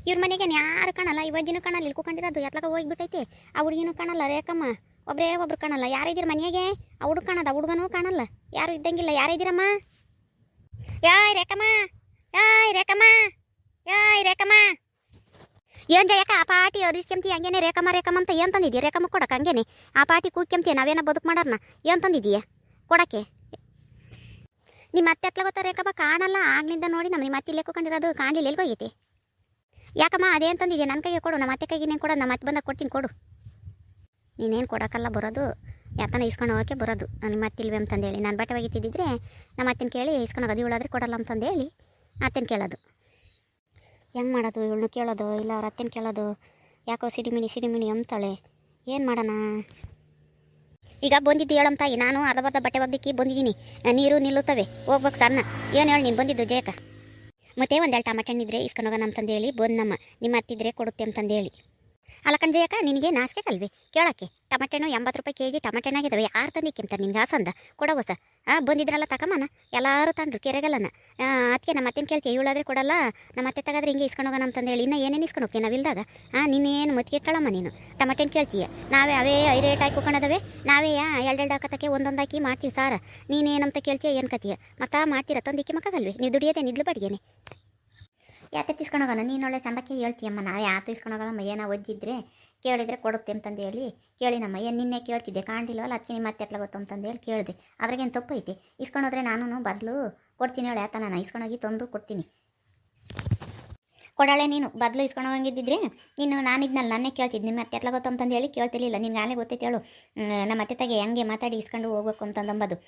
ಇವ್ರ ಮನೆಗೆ ಯಾರು ಕಾಣಲ್ಲ, ಇವಜ್ಜಿನೂ ಕಾಣಲ್ಲ, ಇಲ್ಲಿ ಕೂಕೊಂಡಿರೋದು ಎತ್ಲಾಗ ಹೋಗ್ಬಿಟ್ಟೈತೆ. ಆ ಹುಡುಗಿನೂ ಕಾಣಲ್ಲ, ರೇಖಮ್ಮ ಒಬ್ಬರೇ ಒಬ್ರು ಕಾಣಲ್ಲ. ಯಾರಿದ್ದೀರ ಮನೆಗೆ? ಆ ಹುಡುಗ ಕಾಣದ, ಹುಡುಗನೂ ಕಾಣಲ್ಲ, ಯಾರು ಇದ್ದಂಗಿಲ್ಲ. ಯಾರಿದ್ದೀರಮ್ಮ? ಯಾಯ್ ರೇಖಮ್ಮ, ಯಾಯ್ ರೇಖಮ್ಮ, ಯಾಯ್ ರೇಖಮ್ಮ. ಏನ್ ಜಯಕ ಆ ಪಾಟಿ ಅದಿಸ್ಕೆಂತಿ ಹಂಗೇನೆ ರೇಖಮ್ಮ ರೇಖಮ್ಮ ಅಂತ ಏನ್ ತಂದಿದ್ದೀಯ? ರೇಖಮ್ಮ ಕೊಡಕ್ಕೆ ಹಂಗೇನೆ ಆ ಪಾಟಿ ಕೂಕ್ಕೆಂತೀಯ? ನಾವೇನ ಬದುಕು ಮಾಡಾರ್ನ ಏನ್ ತಂದಿದ್ದೀಯ ಕೊಡಕ್ಕೆ? ನಿಮ್ಮ ಅತ್ತೆ ಹತ್ಲ ಗೊತ್ತಾ ರೇಖಮ್ಮ? ಕಾಣಲ್ಲ, ಆಗ್ಲಿಂದ ನೋಡಿ ನಮ್ಮ ನಿಮ್ಮ ಅತ್ತೆ ಇಲ್ಲೇ ಕೂಕೊಂಡಿರೋದು, ಕಾಣಲಿಲ್ಲ, ಎಲ್ಗೋಗೈತಿ? ಯಾಕಮ್ಮ ಅದೇನು ತಂದಿದ್ಯಾ? ನನ್ನ ಕೈಗೆ ಕೊಡು, ನಮ್ಮ ಅತ್ತೆ ಕೈಗೆ ನೀನು ಕೊಡೋದು, ನಮ್ಮ ಅತ್ತೆ ಬಂದಾಗ ಕೊಡ್ತೀನಿ, ಕೊಡು. ನೀನೇನು ಕೊಡೋಕ್ಕಲ್ಲ ಬರೋದು, ಯಾತನ ಇಸ್ಕೊಂಡು ಹೋಗೋಕ್ಕೆ ಬರೋದು. ನಿಮ್ಮ ಅತ್ತೆ ಇಲ್ವೇ ಅಂತಂದೇಳಿ ನಾನು ಬಟ್ಟೆ ಒಗಿತಿದ್ದಿದ್ರೆ ನಮ್ಮ ಅತ್ತೆನ ಕೇಳಿ ಇಸ್ಕೊಂಡು ಅದು ಇವಳಾದ್ರೆ ಕೊಡಲ್ಲ ಅಂತಂದೇಳಿ ಅತ್ತೆನ ಕೇಳೋದು. ಹೆಂಗೆ ಮಾಡೋದು? ಇವಳನ್ನ ಕೇಳೋದು ಇಲ್ಲ ಅವ್ರ ಅತ್ತೆನ ಕೇಳೋದು? ಯಾಕೋ ಸಿಡಿಮಿಣಿ ಅಂತಾಳೆ, ಏನು ಮಾಡೋಣ? ಈಗ ಬಂದಿದ್ದು ಹೇಳಮ್ಮ ತಾಯಿ, ನಾನು ಅರ್ಧ ಬರ್ಧ ಬಟ್ಟೆ ಒಗ್ದಿಕ್ಕಿ ಬಂದಿದ್ದೀನಿ, ನೀರು ನಿಲ್ಲುತ್ತವೆ, ಹೋಗ್ಬೇಕು ಸರ್ನ. ಏನು ಹೇಳಿ ನೀನು ಬಂದಿದ್ದು ಜಯಕ? ಮತ್ತೆ ಒಂದೆರಡು ಟಮಾಟೆ ಹಣ್ಣಿದ್ರೆ ಇಸ್ಕೊಂಡು ಹೋಗೋಣ ಅಂತಂದೇಳಿ ಬಂದಮ್ಮ, ನಿಮ್ಮ ಅತ್ತಿದ್ರೆ ಕೊಡುತ್ತೆ ಅಂತಂದೇಳಿ. ಅಲ್ಲಕಂಡು ಜಯಕ ನಿನಗೆ ನಾಸಿಕೆ ಕಲ್ವಿ ಕೇಳೋಕ್ಕೆ? ಟಮಾಟೆನೋ 80 ರೂಪಾಯಿ ಕೆಜಿ ಟಮಾಟೆನಾಗಿದ್ದಾವೆ, ಯಾರು ತಂದಿಕ್ಕಿಂತಾರೆ ನಿನ್ಗೆ ಆಸಂದ? ಕೊಡವ ಸ ಬಂದಿದ್ರಲ್ಲ ತಕಮ್ಮನ, ಎಲ್ಲರೂ ತಂಡ್ರು ಕೆರೆಗಲ್ಲನ. ಅದಕ್ಕೆ ನಮ್ಮ ಅತ್ತೆನ ಕೇಳ್ತೀವಿ, ಇವಳಾದ್ರೆ ಕೊಡಲ್ಲ, ನಮ್ಮ ಅತ್ತೆ ತಗಾದ್ರೆ ಹಿಂಗೆ ಇಸ್ಕೊಂಡು ಹೋಗೋಣ ಅಂತಂದೇಳಿ. ಇನ್ನು ಏನೇನು ಇಸ್ಕೊಂಡು ಹೋಗ್ತೀವಿ ನಾವಿಲ್ದಾಗ? ನೀನೇನು ಮತ್ತಿಗೆಟ್ಟಳಮ್ಮ ನೀನು? ಟಮಾಟೆನ ಕೇಳ್ತೀಯ? ನಾವೇ ಅವೇ ರೇಟ್ ಹಾಕಿ ಹೋಗೋಣದವೆ, ನಾವೇ ಎರಡೆರಡು ಹಾಕತ್ತಕ್ಕೆ ಒಂದೊಂದು ಹಾಕಿ ಮಾಡ್ತೀವಿ ಸಾರ. ನೀನೇನಂತ ಕೇಳ್ತೀಯ? ಏನು ಕತೀಯ? ಮತ್ತಾ ಮಾಡ್ತೀರ ತಂದಿಕ್ಕಿ ಮಕ್ಕಲ್ವಿ ನೀವು? ದುಡಿಯೋದೇ ನಿದ್ಲು ಬಡಿಗೇನೆ. ಯಾತೆ ತಿಸ್ಕೊಂಡೋಗೋಣ? ನೀನು ಒಳ್ಳೆ ಚಂದಕ್ಕೆ ಹೇಳ್ತೀಯಮ್ಮ, ನಾವು ಯಾತೆ ಇಸ್ಕೊಂಡೋಗೋಣ? ಏನೋ ಒಜ್ಜಿದ್ರೆ ಕೇಳಿದರೆ ಕೊಡುತ್ತೆ ಅಂತಂದೇಳಿ ಕೇಳಿನಮ್ಮ. ಏನು ನಿನ್ನೆ ಕೇಳ್ತಿದ್ದೆ, ಕಾಣಲಿಲ್ಲವಲ್ಲ, ಅದಕ್ಕೆ ನಿಮ್ಮ ಮತ್ತೆ ಎತ್ಲ ಗೊತ್ತು ಅಂತಂದೇಳಿ ಕೇಳಿದೆ. ಅದ್ರಾಗೇನು ತಪ್ಪೈತಿ? ಇಸ್ಕೊಂಡೋದ್ರೆ ನಾನು ಬದಲು ಕೊಡ್ತೀನಿ ಹೇಳಿ, ಆತ ನಾನು ಇಸ್ಕೊಂಡೋಗಿ ತಂದು ಕೊಡ್ತೀನಿ. ಕೊಡಾಳೆ ನೀನು ಬದಲು ಇಸ್ಕೊಂಡೋಗಿದ್ದಿದ್ರೆ ನೀನು ನಾನಿದ್ನಲ್ಲ ನನ್ನೇ ಕೇಳ್ತಿದ್ದು, ನಿಮ್ಮ ಮತ್ತೆ ಎತ್ಲ ಗೊತ್ತು ಅಂತಂದೇಳಿ ಕೇಳ್ತಿರ್ಲಿಲ್ಲ. ನಿನ್ಗೆ ಆಲೇ ಗೊತ್ತೈತೆ ಹೇಳು, ನಮ್ಮ ಅತ್ತೆ ತಾಗೆ ಹೆಂಗೆ ಮಾತಾಡಿ ಇಸ್ಕೊಂಡು ಹೋಗ್ಬೇಕು ಅಂತಂದಂಬದು.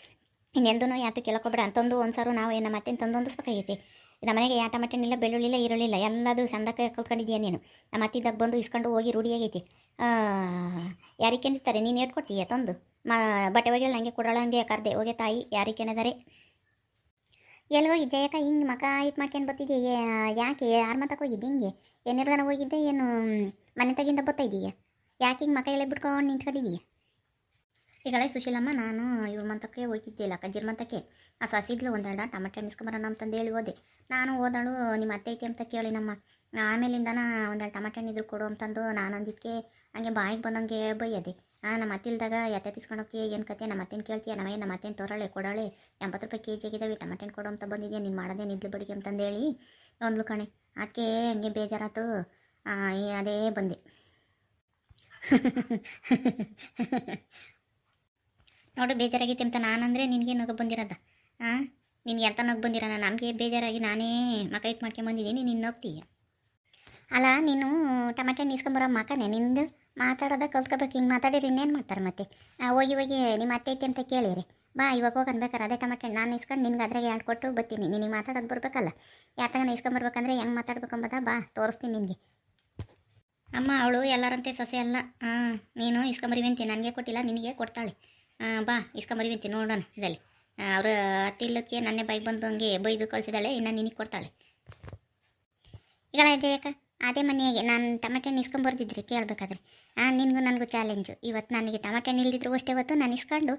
ಇನ್ನೆಂದೂ ಯಾತು ಕೇಳೋಕೋಬೇಡ ಅಂತಂದು ಒಂದ್ಸಾರು ನಾವು ನಮ್ಮ ಅತ್ತೆನ ತಂದೊಂದಿಸ್ಬೇಕಾಗೈತಿ. ನಮ್ಮ ಮನೆಗೆ ಯಾವ ಟಮಾಟೆ ಇಲ್ಲ, ಬೆಳ್ಳುಳ್ಳಿಲ್ಲ, ಈರುಳ್ಳಿಲ್ಲ, ಎಲ್ಲದು ಸಂದಕ್ಕೆ ಕಲ್ತ್ಕೊಂಡಿದ್ದೀಯ ನೀನು. ನಮ್ಮ ಅತ್ತಿದ್ದಾಗ ಬಂದು ಇಸ್ಕೊಂಡು ಹೋಗಿ ರೂಢಿಯಾಗೈತಿ. ಯಾರಿಕೇನಿರ್ತಾರೆ? ನೀನು ಹೇಳ್ಕೊಡ್ತೀಯ ತಂದು? ಬಟ್ಟೆ ಒಗೆಲ್ಲ ಹಂಗೆ ಕೊಡೋಳ ಹಂಗೆ ಕರ್ದೆ ಹೋಗಿ ತಾಯಿ ಯಾರಿಕೇನಿದ್ದಾರೆ? ಎಲ್ಲಿ ಹೋಗಿದ್ದೆ ಯಾಕ ಹಿಂಗೆ ಮಕ ಇಟ್ಟು ಮಾಡ್ಕೊಂಡು ಬರ್ತಿದ್ದೀಯ? ಯಾಕೆ ಯಾರ ಮತಕ್ಕೆ ಹೋಗಿದ್ದೆ? ಹಿಂಗೆ ಏನೆಲ್ಗನ ಹೋಗಿದ್ದೆ ಏನು? ಮನೆ ತಗಿಂದ ಬರ್ತಾ ಇದೀಯ? ಯಾಕೆ ಹಿಂಗೆ ಮಕ ಎಳೆ ಬಿಟ್ಕೊಂಡು ನಿಂತ್ಕೊಂಡಿದ್ದೀಯ? ಈಗಲೇ ಸುಶೀಲಮ್ಮ ನಾನು ಇವ್ರ ಮಂತಕ್ಕೆ ಹೋಗಿದ್ದಿಲ್ಲ, ಕಜ್ಜಿರ ಮಂತಕ್ಕೆ. ಆ ಸೊಸಿದ್ಲು ಒಂದೆರಡು ಟಮಾಟೆ ಹಣ್ಣು ಇಸ್ಕೊಂಬರೋಣ ಅಂತಂದೇಳಿ ಹೋದೆ. ನಾನು ಹೋದಳು ನಿಮ್ಮ ಅತ್ತೆ ಐತಿ ಅಂತ ಕೇಳಿ ನಮ್ಮ ಆಮೇಲಿಂದನ ಒಂದೆರಡು ಟಮಾಟೆ ಹಣ್ಣಿದ್ರು ಕೊಡು ಅಂತಂದು ನಾನು ಅಂದಿದ್ದಕ್ಕೆ ಹಂಗೆ ಬಾಯಿಗೆ ಬಂದಂಗೆ ಬೈಯದೆ. ನಮ್ಮ ಅತ್ತಿಲ್ದಾಗ ಎತ್ತೆ ತಿಸ್ಕೊಂಡು ಹೋಗ್ತೀಯ? ಏನು ಕತೆ? ನಮ್ಮ ಅತ್ತೆನ ಕೇಳ್ತೀಯ? ನಮ್ಮ ಅತ್ತೆನ ತೋರಳೆ ಕೊಡಾಳೆ 80 ರೂಪಾಯಿ ಕೆಜಿ ಆಗಿದ್ದಾವೆ, ಟಮಾಟೆ ಹಣ್ಣು ಕೊಡು ಅಂತ ಬಂದಿದ್ಯಾ, ನೀನು ಮಾಡೋದೇ ನಿದ್ಲು ಬಡಿಗೆ ಅಂತಂದೇಳಿ ಒಂದ್ಲು ಕಣೆ. ಅದಕ್ಕೆ ಹಂಗೆ ಬೇಜಾರಾತು, ಅದೇ ಬಂದೆ. ನೋಡು ಬೇಜಾರಾಗೈತೆ ಅಂತ ನಾನಂದರೆ ನಿನಗೆ ನಗು ಬಂದಿರೋದ? ನಿನ್ಗೆ ಎಂತ ನಗು ಬಂದಿರೋಣ? ನಮಗೆ ಬೇಜಾರಾಗಿ ನಾನೇ ಮಕ ಇಟ್ಟು ಮಾಡ್ಕೊಂಬಂದಿದ್ದೀನಿ, ನೀನು ನಗ್ತೀಯ. ಅಲ್ಲ ನೀನು ಟಮಾಟೆ ಹಣ್ಣು ಇಸ್ಕೊಂಬರೋ ಮಕನೇ ನಿಂದು ಮಾತಾಡೋದ ಕಲ್ತ್ಕೋಬೇಕು. ಹಿಂಗೆ ಮಾತಾಡಿರಿ ಇನ್ನೇನು ಮಾಡ್ತಾರೆ ಮತ್ತೆ? ಹೋಗಿ ನಿಮ್ಮ ಅತ್ತೆ ಐತಿ ಅಂತ ಕೇಳಿರಿ, ಬಾ ಇವಾಗ ಹೋಗಿ ಅನ್ಬೇಕಾರೆ ಅದೇ ಟಮಾಟೆ ಹಣ್ಣು ನಾನು ಇಸ್ಕೊಂಡು ನಿನ್ಗೆ ಅದ್ರಾಗೆ ಎರಡು ಕೊಟ್ಟು ಬರ್ತೀನಿ. ನಿನಗೆ ಮಾತಾಡೋದು ಬರಬೇಕಲ್ಲ, ಯಾತಗನ ಇಸ್ಕೊಂಬರ್ಬೇಕಂದ್ರೆ ಹೆಂಗೆ ಮಾತಾಡ್ಬೇಕು ಅಂಬದ ಬಾ ತೋರಿಸ್ತೀನಿ ನಿನಗೆ. ಅಮ್ಮ ಅವಳು ಎಲ್ಲರಂತೆ ಸೊಸೆ ಅಲ್ಲ, ನೀನು ಇಸ್ಕೊಂಬರಿವಂತಿ, ನನಗೆ ಕೊಟ್ಟಿಲ್ಲ ನಿನಗೆ ಕೊಡ್ತಾಳೆ. ಬಾ ಇಸ್ಕೊಂಬರಿವಂತಿ ನೋಡೋಣ ಇದರಲ್ಲಿ. ಅವ್ರ ಅತ್ತಿಲ್ಲಕ್ಕೆ ನನ್ನೇ ಬೈಕ್ ಬಂದು ಹಂಗೆ ಬೈದು ಕಳಿಸಿದಾಳೆ, ಇನ್ನು ನಿನಗೆ ಕೊಡ್ತಾಳೆ. ಈಗ ಯಾಕ ಅದೇ ಮನೆಯಾಗೆ ನಾನು ಟಮಾಟೆ ಹಣ್ಣು ಇಸ್ಕೊಂಬರ್ದಿದ್ರಿ ಕೇಳಬೇಕಾದ್ರೆ ನಿನಗೂ ನನಗೂ ಚಾಲೆಂಜು. ಇವತ್ತು ನನಗೆ ಟಮಾಟೆ ಹಣ್ಣು ಇಲ್ದಿದ್ರು ಅಷ್ಟೇ ಹೊತ್ತು ನಾನು ಇಸ್ಕೊಂಡು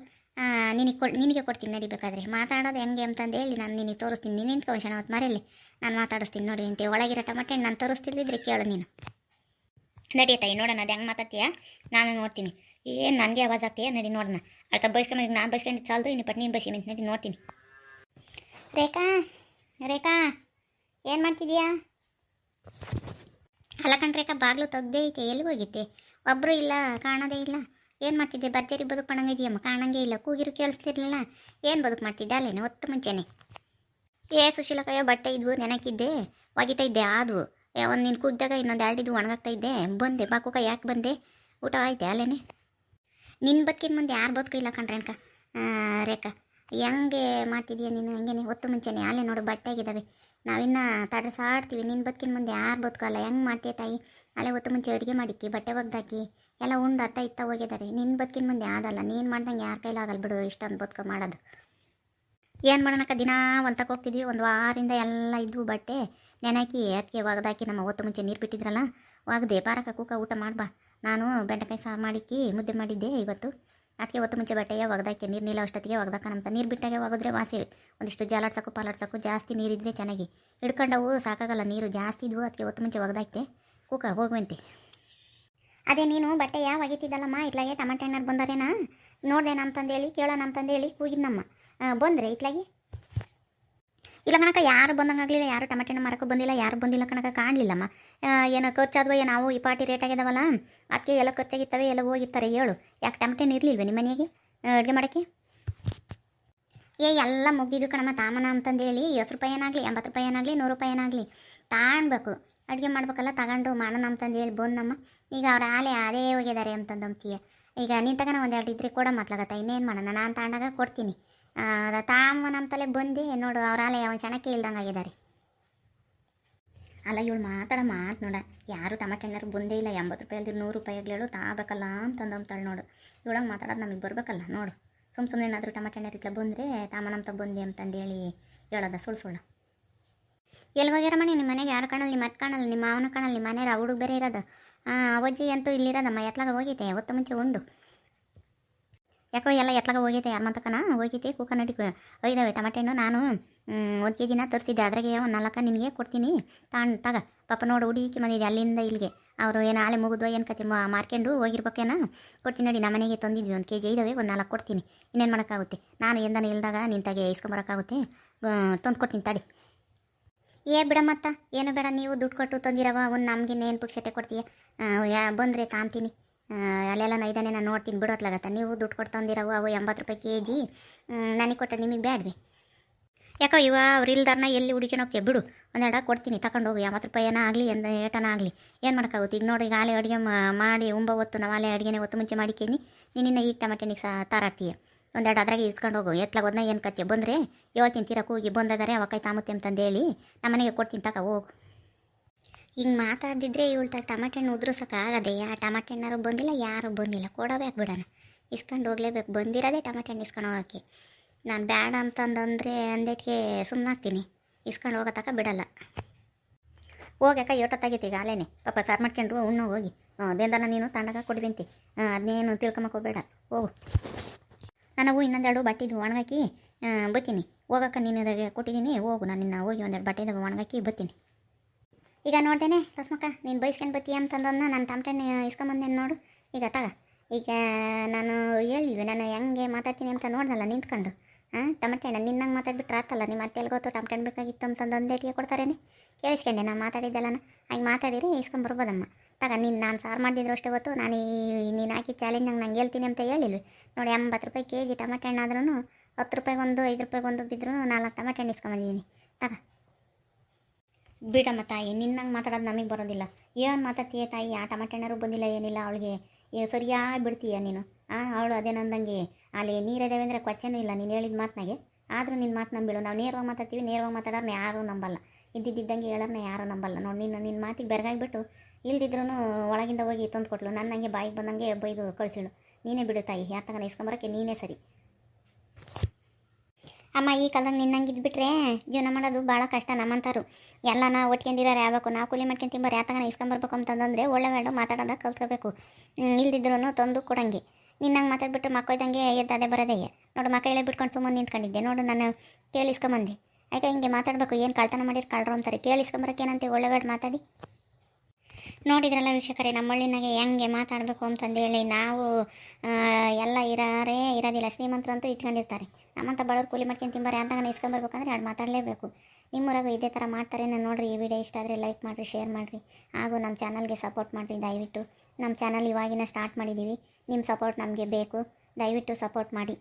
ನಿನಗೆ ಕೊಡ್ತೀನಿ ನಡಿಬೇಕಾದ್ರೆ. ಮಾತಾಡೋದು ಹೆಂಗೆ ಅಂತಂದೇಳಿ ನಾನು ನಿನಗೆ ತೋರಿಸ್ತೀನಿ. ನೀನು ನಿಂತ್ಕೊಂಡ್ಸಣ ಅವತ್ತು ಮರೆಯಲ್ಲಿ ನಾನು ಮಾತಾಡಿಸ್ತೀನಿ ನೋಡಿ ಅಂತೆ. ಒಳಗಿರೋ ಟಮಾಟೆ ಹಣ್ಣು ನಾನು ತೋರಿಸ್ತಿದ್ದಿದ್ರೆ ಕೇಳು ನೀನು. ನಡಿಯತ್ತಾಯಿ ನೋಡೋಣ ಅದು ಹೆಂಗೆ ಮಾತಾಡ್ತೀಯ, ನಾನು ನೋಡ್ತೀನಿ. ಏನು ನನಗೆ ಆವಾಜ್ ಆಗ್ತೀಯ? ನಡಿ ನೋಡೋಣ. ಅಳ್ತ ಬೈಸ್ಕೊಂಡು ನಾನು ಬೈಸ್ಕೊಂಡು ಸಾಲದು, ಇನ್ನು ಪಟ್ಟು ನೀನು ಬೈಸಿ ನಡಿ ನೋಡ್ತೀನಿ. ರೇಖಾ ರೇಖಾ ಏನು ಮಾಡ್ತಿದ್ಯಾ? ಅಲ್ಲ ಕಣ್ರೇಖಾ ಬಾಗಿಲು ತೆಗ್ದೇ ಐತೆ, ಎಲ್ಲಿ ಹೋಗಿದ್ದೆ? ಒಬ್ಬರು ಇಲ್ಲ, ಕಾಣೋದೇ ಇಲ್ಲ. ಏನು ಮಾಡ್ತಿದ್ದೆ? ಭರ್ಜರಿ ಬದುಕು ಪಣಂಗಿದೆಯಮ್ಮ, ಕಾಣಂಗೆ ಇಲ್ಲ, ಕೂಗಿರು ಕೇಳಿಸ್ತಿರ್ಲಿಲ್ಲ. ಏನು ಬದುಕು ಮಾಡ್ತಿದ್ದೆ ಅಲ್ಲೇನೆ ಹೊತ್ತು ಮುಂಚೆನೆ? ಸುಶೀಲಕ್ಕಯ್ಯ ಬಟ್ಟೆ ಇದ್ವು ನೆನಕಿದ್ದೆ, ಒಗಿತಾ ಇದ್ದೆ ಆದವು. ಒಂದು ನೀನು ಕೂಗಿದಾಗ ಇನ್ನೊಂದು 2 ಇದ್ವು ಒಣಗಾಗ್ತಾ ಇದ್ದೆ, ಬಂದೆ ಬಾಕುಕ. ಯಾಕೆ ಬಂದೆ? ಊಟ ಆಯ್ತೆ ಅಲ್ಲೇನೆ? ನಿನ್ನ ಬದುಕಿನ ಮುಂದೆ ಯಾರು ಬದುಕು ಇಲ್ಲ ಕಣ್ರೇನ್ಕ. ರೇಖಾ ಹೆಂಗೆ ಮಾಡ್ತಿದ್ದೀಯ ನೀನು? ಹಂಗೇನೆ ಹೊತ್ತು ಮುಂಚೆನೆ ಅಲ್ಲೇ ನೋಡು ಬಟ್ಟೆ ಆಗಿದ್ದಾವೆ, ನಾವಿನ್ನು ತಡಸಾಡ್ತೀವಿ. ನಿನ್ನ ಬದುಕಿನ ಮುಂದೆ ಯಾರು ಬದುಕಲ್ಲ. ಹೆಂಗೆ ಮಾಡ್ತೀಯ ತಾಯಿ? ಅಲ್ಲೇ ಹೊತ್ತು ಮುಂಚೆ ಅಡುಗೆ ಮಾಡಿಕ್ಕಿ, ಬಟ್ಟೆ ಒಗ್ದಾಕಿ, ಎಲ್ಲ ಉಂಡು ಅತ್ತ ಇತ್ತ ಹೋಗಿದ್ದಾರೆ. ನಿನ್ನ ಬದುಕಿನ ಮುಂದೆ ಆದಲ್ಲ, ನೀನು ಮಾಡ್ದಂಗೆ ಯಾರ ಕೈಲಾಗಲ್ಲ ಬಿಡು ಇಷ್ಟೊಂದು ಬದುಕ ಮಾಡೋದು. ಏನು ಮಾಡೋಣಕ್ಕ, ದಿನ ಒಂತಕ್ಕೆ ಹೋಗ್ತಿದ್ವಿ, ಒಂದು ವಾರದಿಂದ ಎಲ್ಲ ಇದ್ವು ಬಟ್ಟೆ ನೆನಾಕಿ ಅದಕ್ಕೆ ಒಗ್ದಾಕಿ. ನಮ್ಮ ಹೊತ್ತು ಮುಂಚೆ ನೀರು ಬಿಟ್ಟಿದ್ರಲ್ಲ ಒಗ್ದೆ. ಪಾರಕ ಕೂಕ ಊಟ ಮಾಡ್ಬಾ. ನಾನು ಬೆಂಡೆಕಾಯಿ ಸಾರು ಮಾಡಿಕ್ಕಿ ಮುದ್ದೆ ಮಾಡಿದ್ದೆ ಇವತ್ತು. ಅದಕ್ಕೆ ಹೊತ್ತು ಮುಂಚೆ ಬಟ್ಟೆಯೇ ಒಗ್ದಾಕ್ತೆ, ನೀರು ನಿಲ್ಲ ಅಷ್ಟೊತ್ತಿಗೆ ಒಗ್ದಾಕನಂತ. ನೀರು ಬಿಟ್ಟಾಗೆ ಒಗೆದ್ರೆ ವಾಸಿ, ಒಂದಿಷ್ಟು ಜಾಲಾಡ್ಸೋಕು ಪಾಲಾಡ್ಸೋಕು. ಜಾಸ್ತಿ ನೀರಿದ್ರೆ ಚೆನ್ನಾಗಿ ಹಿಡ್ಕೊಂಡವು ಸಾಕಾಗಲ್ಲ, ನೀರು ಜಾಸ್ತಿ ಇದ್ವು. ಅದಕ್ಕೆ ಹೊತ್ತು ಮುಂಚೆ ಒಗ್ದಾಕ್ತೆ. ಕೂಕ ಹೋಗುವಂತೆ. ಅದೇ ನೀನು ಬಟ್ಟೆ ಯಾವ ಒಗಿತಿದ್ದಲ್ಲಮ್ಮ, ಇತ್ಲಾಗೆ ಟಮಾಟೆ ಹಣ್ಣಾರು ಬಂದಾರೇನಾ ನೋಡ್ದೇನ ಅಂತಂದೇಳಿ ಕೇಳೋಣ ಅಂತಂದೇಳಿ ಕೂಗಿದ್ನಮ್ಮ. ಬಂದರೆ ಇತ್ಲಾಗಿ ಇಲ್ಲ ಕಣಕ, ಯಾರು ಬಂದಂಗಾಗಲಿಲ್ಲ, ಯಾರು ಟಮಾಟೆ ಹಣ್ಣು ಮಾರಕ್ಕೂ ಬಂದಿಲ್ಲ, ಯಾರು ಬಂದಿಲ್ಲ ಕಣಕ, ಕಾಣಲಿಲ್ಲಮ್ಮ. ಏನೋ ಖರ್ಚಾದ್ವೋ ನಾವು ಈ ಪಾಟಿ ರೇಟ್ ಆಗಿದಾವಲ್ಲ, ಅದಕ್ಕೆ ಎಲ್ಲ ಖರ್ಚಾಗಿತ್ತವೆ, ಎಲ್ಲ ಹೋಗಿರ್ತಾರೆ. ಹೇಳು, ಯಾಕೆ ಟಮಾಟೆ ಹಣ್ಣು ಇರಲಿಲ್ವೇ ನಿಮ್ಮ ಮನೆಗೆ ಅಡುಗೆ ಮಾಡೋಕ್ಕೆ? ಎಲ್ಲ ಮುಗ್ದಿದ್ದು ಕಣಮ್ಮ, ತಾಮನ ಅಂತಂದೇಳಿ 10 ರೂಪಾಯಿ ಏನಾಗಲಿ, 80 ರೂಪಾಯಿ ಏನಾಗಲಿ, 100 ರೂಪಾಯಿ ಏನಾಗಲಿ ತಾಣ್ಬೇಕು, ಅಡುಗೆ ಮಾಡ್ಬೇಕಲ್ಲ, ತಗೊಂಡು ಮಾಡೋಣ ಅಂತಂದೇಳಿ ಬಂದಮ್ಮ. ಈಗ ಅವ್ರು ಆಲೆ ಅದೇ ಹೋಗಿದ್ದಾರೆ ಅಂತಂದಂತೀಯ. ಈಗ ನೀನು ತಗೋಣ ಒಂದೆರಡು ಇದ್ರೆ ಕೊಡೋ ಮಾತ್ಲಾಗತ್ತ, ಇನ್ನೇನು ಮಾಡೋಣ, ನಾನು ತಗೊಂಡಾಗ ಕೊಡ್ತೀನಿ. ತಾಮ ನಮ್ಮ ತಲೆ ಬಂದು ನೋಡು, ಅವ್ರ ಆಲೆ ಅವನ ಕ್ಷಣಕ್ಕೆ ಇಲ್ದಂಗೆ ಆಗಿದ್ದಾರೆ. ಅಲ್ಲ ಇವಳು ಮಾತಾಡೋ ಮಾತು ನೋಡ, ಯಾರು ಟಮಾಟೆ ಹಣ್ಣಾರು ಬಂದೇ ಇಲ್ಲ, 80 ರೂಪಾಯಿ ಅಲ್ದಿರು 100 ರೂಪಾಯಿ ಆಗಲೇಳು ತಾಬೇಕಲ್ಲ ಅಂತಂದಂತಾಳೆ ನೋಡು. ಇವಳಂಗೆ ಮಾತಾಡೋದು ನಮಗೆ ಬರಬೇಕಲ್ಲ ನೋಡು. ಸುಮ್ಮನೆ ಏನಾದರೂ ಟಮಾಟೆ ಹಣ್ಣಾರು ಇತ್ಲ ಬಂದರೆ ತಾಮನಂತ ಬಂದು ಅಂತಂದೇಳಿ ಹೇಳೋದ ಸುಳ್ಳು. ಎಲ್ಲಿ ಹೋಗ್ಯಾರಮ್ಮ ನಿಮ್ಮ ಮನೆಗೆ? ಯಾರು ಕಾಣಲ್ಲ, ನಿಮ್ಮ ಅತ್ತೆ ಕಾಣಲ್ಲ, ನಿಮ್ಮ ಮಾವನ ಕಾಣಲ್ಲ, ನಿಮ್ಮ ಮನೆಯವ್ರು ಹುಡುಗ ಬೇರೆ ಇರೋದು. ಅವಜ್ಜಿ ಅಂತೂ ಇಲ್ಲಿರೋದಮ್ಮ, ಎತ್ಲಾಗ ಹೋಗೈತೆ ಹೊತ್ತು ಮುಂಚೆ ಉಂಡು. ಯಾಕೋ ಎಲ್ಲ ಎತ್ಲಾಗ ಹೋಗೈತೆ, ಯಾರು ಮಂತಕನ ಹೋಗೈತೆ. ಕೂಕ ನಡಿ ಒಯ್ದಾವೆ ಟಮಾಟೆ ಹಣ್ಣು. ನಾನು 1 kg ತರಿಸಿದ್ದೆ, ಅದ್ರಾಗೆ ಒಂದು 4 ನಿನಗೆ ಕೊಡ್ತೀನಿ ತಗ. ಪಾಪ ನೋಡು ಹುಡುಕಿ ಬಂದಿದ್ದೆ ಅಲ್ಲಿಂದ ಇಲ್ಲಿಗೆ. ಅವರು ಏನು ಆಲೆ ಮುಗಿದ್ವ ಏನು ಕತೆ ಮಾರ್ಕೊಂಡು ಹೋಗಿರ್ಬೇಕೇನ. ಕೊಡ್ತೀನಿ ನೋಡಿ, ನಮ್ಮ ಮನೆಗೆ ತಂದಿದ್ವಿ 1 kg ಇದ್ದಾವೆ, ಒಂದು 4 ಕೊಡ್ತೀನಿ. ಇನ್ನೇನು ಮಾಡೋಕ್ಕಾಗುತ್ತೆ, ನಾನು ಎಂದನೇ ಇಲ್ದಾಗ ನಿಂತಾಗೆ ಇಸ್ಕೊಂಬರೋಕ್ಕಾಗುತ್ತೆ. ತಂದು ಕೊಡ್ತೀನಿ ತಡಿ. ಬಿಡಮ್ಮತ್ತ, ಏನು ಬೇಡ, ನೀವು ದುಡ್ಡು ಕೊಟ್ಟು ತಂದಿರವ ಒಂದು ನಮಗೆ ಏನು ಪುಕ್ಷಟೆ ಕೊಡ್ತೀಯ. ಬಂದರೆ ತಾಂತೀನಿ, ಅಲ್ಲೆಲ್ಲ ನೈದಾನೆ ನಾನು ನೋಡ್ತೀನಿ ಬಿಡೋತ್ಲಾಗತ್ತ. ನೀವು ದುಡ್ಡು ಕೊಟ್ಟು ತಂದಿರವು ಅವು 80 ರೂಪಾಯಿ kg, ನನಗೆ ಕೊಟ್ಟರೆ ನಿಮಗೆ ಬೇಡವೆ. ಯಾಕೋ ಅವ್ರು ಇಲ್ದಾರನ ಎಲ್ಲಿ ಹುಡುಕಿನ ಹೋಗ್ತೀಯ ಬಿಡು, ಒಂದೆರಡು ಕೊಡ್ತೀನಿ ತಗೊಂಡು ಹೋಗಿ. 50 ರೂಪಾಯಿ ಏನೋ ಆಗಲಿ, ಏಟನ ಆಗಲಿ, ಏನು ಮಾಡೋಕ್ಕಾಗುತ್ತೆ. ಈಗ ನೋಡಿ, ಈಗ ಆಲೆ ಅಡುಗೆ ಮಾಡಿ ಹೊತ್ತು ನಾವು ಆಲೆ ಅಡುಗೆನೇ ಹೊತ್ತು ಮುಂಚೆ ಮಾಡಿಕೇನಿ. ನೀನಿನ್ನ ಈಗ ಟಮಾಟೆ ಹಣ್ಣಿಗೆ ತಾರಾಡ್ತೀಯ. ಒಂದೆರಡು ಅದ್ರಾಗೆ ಇಸ್ಕೊಂಡು ಹೋಗು. ಎತ್ಲಾಗ ಹೋದ್ನ ಏನು ಕತ್ತೀಯ, ಬಂದರೆ ಹೇಳ್ತೀನಿ ತೀರಕ್ಕೆ ಹೋಗಿ ಬಂದಿದ್ದಾರೆ ಅವಕಾಯಿ ತಾಮುತ್ತೆ ಅಂತಂದೇಳಿ ನಮ್ಮ ಮನೆಗೆ ಕೊಡ್ತೀನಿ ತಕ ಹೋಗು. ಹಿಂಗೆ ಮಾತಾಡಿದ್ರೆ ಇವಳು ಟಮಾಟೆ ಹಣ್ಣು ಉದುರಿಸೋಕ್ಕಾಗದೆ. ಟಮಾಟೆ ಹಣ್ಣಾರು ಬಂದಿಲ್ಲ, ಯಾರು ಬಂದಿಲ್ಲ, ಕೊಡಬೇಕು ಬಿಡೋಣ, ಇಸ್ಕೊಂಡು ಹೋಗ್ಲೇಬೇಕು. ಬಂದಿರೋದೇ ಟಮಾಟೆ ಹಣ್ಣು ಇಸ್ಕೊಂಡು ಹೋಗೋಕ್ಕೆ. ನಾನು ಬೇಡ ಅಂತಂದರೆ ಅಂದೇಟಿಗೆ ಸುಮ್ಮನಾಗ್ತೀನಿ, ಇಸ್ಕೊಂಡು ಹೋಗೋ ತಕ ಬಿಡಲ್ಲ. ಹೋಗ್ಯಾಕ ಏಟೊತ್ತಾಗೈತಿ ಈಗ ಆಲೇನೆ. ಪಾಪ ಸಾರು ಮಾಡ್ಕೊಂಡು ಉಣ್ಣು ಹೋಗಿ. ಅದೇಂದನ ನೀನು ತಂಡಾಗ ಕೊಡ್ಬಂತಿ, ಅದನ್ನೇನು ತಿಳ್ಕೊಂಬಕೋಬೇಡ, ಹೋಗು. ನಾನು ಇನ್ನೊಂದೆರಡು ಬಟ್ಟೆದು ಒಣಗಾಕಿ ಬತ್ತೀನಿ. ಹೋಗಕ್ಕ ನೀನು ಕೊಟ್ಟಿದ್ದೀನಿ, ಹೋಗು. ನಾನು ನಿನ್ನ ಹೋಗಿ ಒಂದೆರಡು ಬಟ್ಟೆದು ಒಣಗಾಕಿ ಬತ್ತೀನಿ. ಈಗ ನೋಡ್ದೇನೆ ರಸ್ಮಕ್ಕ, ನೀನು ಬೈಸ್ಕೊಂಡು ಬತ್ತೀಯ ಅಂತಂದನ್ನ ನಾನು ಟಮಾಟೆ ಹಣ್ಣು ಇಸ್ಕೊಂಬಂದೇನು ನೋಡು. ಈಗ ತಗ, ಈಗ ನಾನು ಹೇಳಿಲ್ವಿ ನಾನು ಹೆಂಗೆ ಮಾತಾಡ್ತೀನಿ ಅಂತ ನೋಡ್ದಲ್ಲ ನಿಂತ್ಕೊಂಡು. ಟಮಾಟೆ ಹಣ್ಣು ನಿನ್ನಂಗೆ ಮಾತಾಡ್ಬಿಟ್ರೆ ಆತಲ್ಲ. ನಿಮ್ಮ ಅತ್ತೆ ಎಲ್ಲಿ ಗೊತ್ತು ಟಮಾಟೆ ಹಣ್ಣು ಬೇಕಾಗಿತ್ತು ಅಂತಂದು ಒಂದೇಟಿಗೆ ಕೊಡ್ತಾರೇನೆ. ಕೇಳಿಸ್ಕೊಂಡೆ ನಾನು ಮಾತಾಡಿದ್ದಲ್ಲ, ಹಂಗೆ ಮಾತಾಡಿರಿ ಇಸ್ಕೊಂಬರ್ಬೋದಮ್ಮ. ತಗ, ನಾನು ಸಾರು ಮಾಡಿದ್ರು ಅಷ್ಟೇ ಗೊತ್ತು. ನಾನು ನೀನು ಹಾಕಿ ಚಾಲೆಂಜಂಗೆ ನಂಗೆ ಹೇಳ್ತೀನಿ ಅಂತ ಹೇಳಿಲ್ವಿ ನೋಡಿ. 80 ರೂಪಾಯಿ kg ಟಮಾಟೆ ಹಣ್ಣು ಆದ್ರೂ 10 ರೂಪಾಯಿಗೊಂದು 5 ರೂಪಾಯಿಗೊಂದು ಬಿದ್ದರೂ 4 ಟಮಾಟೆ ಹಣ್ಣು ಇಸ್ಕೊಂಬಂದಿದ್ದೀನಿ. ತಗ ಬಿಡಮ್ಮ ತಾಯಿ, ನಿನ್ನಂಗೆ ಮಾತಾಡೋದು ನಮಗೆ ಬರೋದಿಲ್ಲ. ಏನು ಮಾತಾಡ್ತೀಯ ತಾಯಿ, ಆ ಟಮಾಟೆ ಹಣ್ಣಾರು ಬಂದಿಲ್ಲ ಏನಿಲ್ಲ, ಅವಳಿಗೆ ಸರಿಯಾಗಿ ಬಿಡ್ತೀಯ ನೀನು. ಅವಳು ಅದೇನಂದಂಗೆ ಅಲ್ಲಿ ನೀರಿದ್ದಾವೆ ಅಂದರೆ ಕೊಚ್ಚನೂ ಇಲ್ಲ ನೀನು ಹೇಳಿದ ಮಾತನಾಗೆ. ಆದರೂ ನಿನ್ನ ಮಾತು ನಂಬಿಳು. ನಾವು ನೇರವಾಗಿ ಮಾತಾಡ್ತೀವಿ, ನೇರವಾಗಿ ಮಾತಾಡೋರ್ನ ಯಾರೂ ನಂಬಲ್ಲ. ಇದ್ದಿದ್ದಂಗೆ ಹೇಳೋರ್ನ ಯಾರೂ ನಂಬಲ್ಲ ನೋಡಿ. ನಿನ್ನ ಮಾತಿಗೆ ಬೆರಗಾಗಿಬಿಟ್ಟು ಇಲ್ದಿದ್ರೂ ಒಳಗಿಂದ ಹೋಗಿ ತಂದು ಕೊಟ್ಲು. ನನ್ನಂಗೆ ಬಾಯಿಗೆ ಬಂದಂಗೆ ಬೈದು ಕಳಿಸಿಳು. ನೀನೇ ಬಿಡು ತಾಯಿ, ಯಾರ ತಗನ ಇಸ್ಕೊಂಬರೋಕ್ಕೆ ನೀನೇ ಸರಿ. ಅಮ್ಮ, ಈ ಕಾಲದಾಗ ನಿನ್ನಂಗೆ ಇದ್ಬಿಟ್ರೆ ಜೀವನ ಮಾಡೋದು ಭಾಳ ಕಷ್ಟ. ನಮ್ಮಂತಾರು ಎಲ್ಲ ನಾವು ಒಟ್ಕೊಂಡಿರೋರು ಯಾವಬೇಕು, ನಾವು ಕೂಲಿ ಮಾಡ್ಕೊಂಡು ತಿಂಬಾರು. ಯಾವ ತಗನ ಇಸ್ಕೊಂಬರ್ಬೇಕು ಅಂತಂದರೆ ಒಳ್ಳೆ ಮಾತಾಡೋದಾಗ ಕಲ್ತ್ಕೋಬೇಕು. ಇಲ್ದಿದ್ರೂ ತಂದು ಕೊಡಂಗೆ. ನಿನ್ನಂಗೆ ಮಾತಾಡ್ಬಿಟ್ಟು ಮಕ್ಕಳಿದಂಗೆ ಎದ್ದದೆ ಬರೋದೇ ನೋಡು. ಮಕ್ಕಳೇ ಬಿಟ್ಕೊಂಡು ಸುಮ್ಮನೆ ನಿಂತ್ಕೊಂಡಿದ್ದೆ ನೋಡು. ನಾನು ಕೇಳಿಸ್ಕೊಂಬಂದೆ. ಯಾಕೆ ಹಿಂಗೆ ಮಾತಾಡಬೇಕು, ಏನು ಕಳ್ತನ ಮಾಡಿರು ಕಳ್ರು ಅಂತಾರೆ. ಕೇಳಿಸ್ಕೊಂಬರಕ್ಕೆ ಏನಂತೆ ಒಳ್ಳೆ ಮಾತಾಡಿ. ನೋಡಿದ್ರಲ್ಲ ವೀಕ್ಷಕರೇ, ನಮ್ಮ ಹಳ್ಳಿನಾಗೆ ಹೆಂಗೆ ಮಾತಾಡಬೇಕು ಅಂತಂದೇಳಿ. ನಾವು ಎಲ್ಲ ಇರೋದಿಲ್ಲ, ಶ್ರೀಮಂತರಂತೂ ಇಟ್ಕೊಂಡಿರ್ತಾರೆ. ನಮ್ಮಂಥ ಬಡವ್ರು ಕೂಲಿ ಮಾಡ್ಕೊಂಡು ತಿಂಬಾರೆ ಅಂತ ಇಸ್ಕೊಂಬರ್ಬೇಕಂದ್ರೆ ಎರಡು ಮಾತಾಡಲೇಬೇಕು. ನಿಮ್ಮೂರಾಗೂ ಇದೇ ಥರ ಮಾಡ್ತಾರೆ. ನಾನು ನೋಡಿರಿ, ಈ ವಿಡಿಯೋ ಇಷ್ಟ ಆದರೆ ಲೈಕ್ ಮಾಡಿರಿ, ಶೇರ್ ಮಾಡಿರಿ, ಹಾಗೂ ನಮ್ಮ ಚಾನಲ್ಗೆ ಸಪೋರ್ಟ್ ಮಾಡಿರಿ ದಯವಿಟ್ಟು. ನಮ್ಮ ಚಾನಲ್ ಇವಾಗಿನ ಸ್ಟಾರ್ಟ್ ಮಾಡಿದ್ದೀವಿ, ನಿಮ್ಮ ಸಪೋರ್ಟ್ ನಮಗೆ ಬೇಕು, ದಯವಿಟ್ಟು ಸಪೋರ್ಟ್ ಮಾಡಿ.